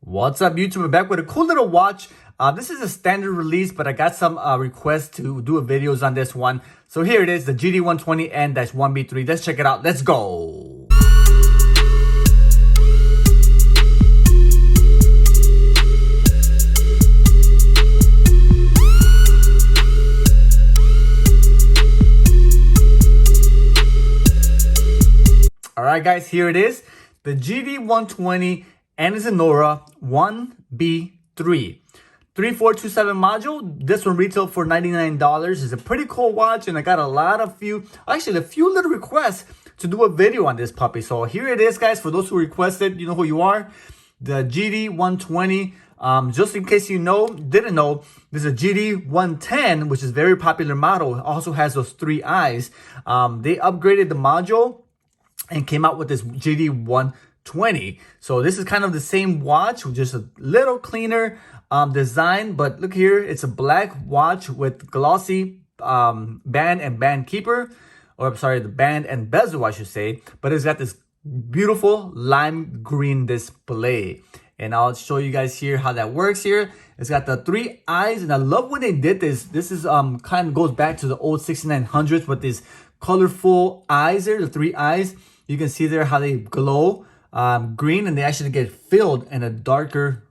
What's up, YouTube? We're back with a cool little watch. This is a standard release, but I got some requests to do videos on this one. So here it is, the GD120N-1B3. Let's check it out. Let's go. All right, guys, here it is. The GD120 and it's an Aura 1B3 3427 module. This one retailed for $99. It's a pretty cool watch, and I got a few little requests to do a video on this puppy. So here it is, guys. For those who requested, you know who you are. The GD120. Just in case you didn't know, there's a GD110, which is a very popular model. It also has those three eyes. They upgraded the module and came out with this GD120. So this is kind of the same watch with just a little cleaner design, but look here, it's a black watch with glossy band and band keeper, or I'm sorry, the band and bezel, I should say, but it's got this beautiful lime green display. And I'll show you guys here how that works here. It's got the three eyes, and I love when they did this. This is kind of goes back to the old 6900s with these colorful eyes there, the three eyes. You can see there how they glow green, and they actually get filled in a darker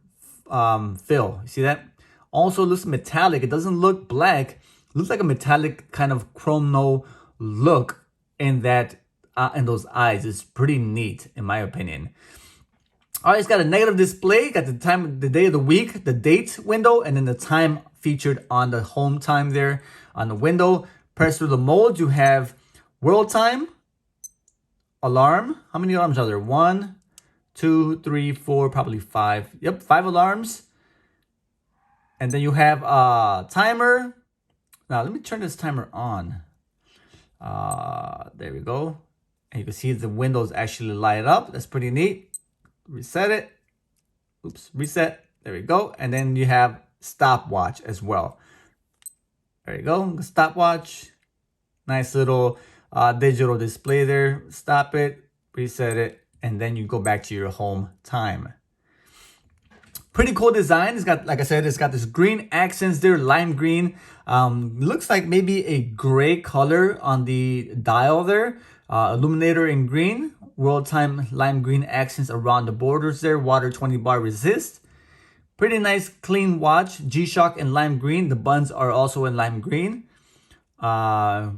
fill. You see that? Also looks metallic. It doesn't look black. It looks like a metallic kind of chromo look in that in those eyes. It's pretty neat in my opinion. All right, it's got a negative display. Got the time, the day of the week, the date window, and then the time featured on the home time there on the window. Press through the modes. You have world time, alarm. How many alarms are there? 1, 2, 3, 4, probably 5. Yep, 5 alarms. And then you have timer. Now let me turn this timer on. There we go. And you can see the windows actually light up. That's pretty neat. Reset it. Oops, reset. There we go. And then you have stopwatch as well. There you go. Stopwatch. Nice little digital display there. Stop it, reset it, and then you go back to your home time. Pretty cool design. It's got, like I said, it's got this green accents there, lime green. Looks like maybe a gray color on the dial there. Illuminator in green, world time lime green accents around the borders there. Water 20 bar resist. Pretty nice clean watch. G-Shock in lime green. The buttons are also in lime green.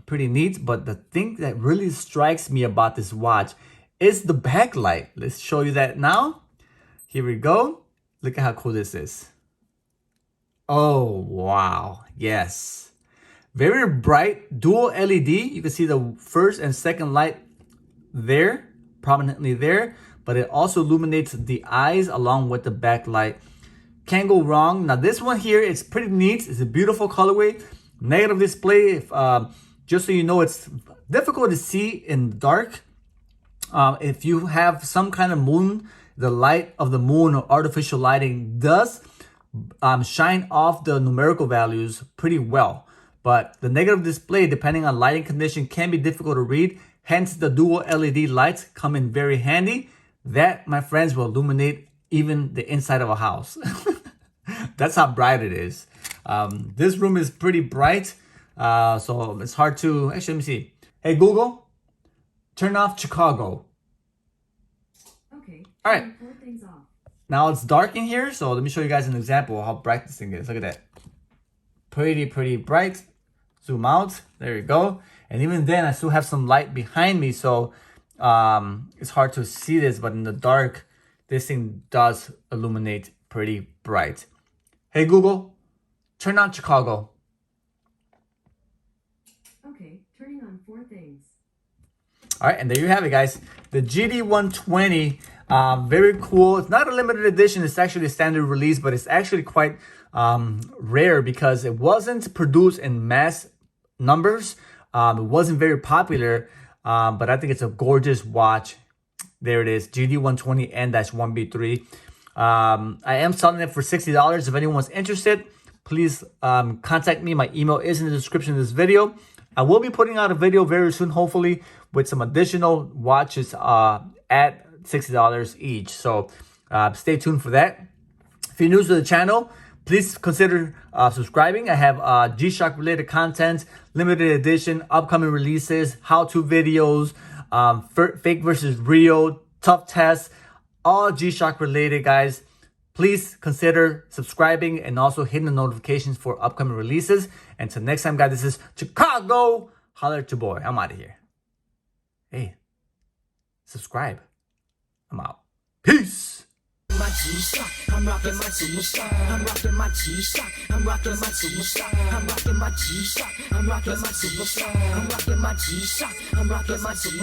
Pretty neat, but the thing that really strikes me about this watch is the backlight. Let's show you that now. Here we go. Look at how cool this is. Oh wow, yes, very bright dual LED. You can see the first and second light there prominently there, but it also illuminates the eyes along with the backlight. Can't go wrong. Now this one here, it's pretty neat. It's a beautiful colorway. Negative display, if, just so you know, it's difficult to see in the dark. If you have some kind of moon, the light of the moon or artificial lighting does shine off the numerical values pretty well. But the negative display, depending on lighting condition, can be difficult to read. Hence, the dual LED lights come in very handy. That, my friends, will illuminate even the inside of a house. That's how bright it is. This room is pretty bright, so it's hard to... Actually, let me see. Hey, Google, turn off Chicago. Okay. All right. Things off. Now it's dark in here, so let me show you guys an example of how bright this thing is. Look at that. Pretty bright. Zoom out. There you go. And even then, I still have some light behind me, so it's hard to see this, but in the dark, this thing does illuminate pretty bright. Hey, Google, turn on Chicago. Okay, turning on 4 things. All right, and there you have it, guys. The GD120, very cool. It's not a limited edition. It's actually a standard release, but it's actually quite rare because it wasn't produced in mass numbers. It wasn't very popular, but I think it's a gorgeous watch. There it is, GD120N-1B3. I am selling it for $60. If anyone's interested, please contact me. My email is in the description of this video. I will be putting out a video very soon, hopefully, with some additional watches at $60 each. So stay tuned for that. If you're new to the channel, please consider subscribing. I have G-Shock related content, limited edition, upcoming releases, how-to videos, fake versus real, tough tests, all G-Shock related, guys. Please consider subscribing and also hitting the notifications for upcoming releases. Until next time, guys, this is Chicago. Holler at your boy. I'm out of here. Hey, subscribe. I'm out. Peace. My G-Shock, I'm rocking my G-Shock, I'm rocking my G-Shock, I'm rocking my G-Shock, I'm rocking my G-Shock, I'm rocking my G-Shock, I'm rocking my G-Shock, I'm rocking my G-Shock.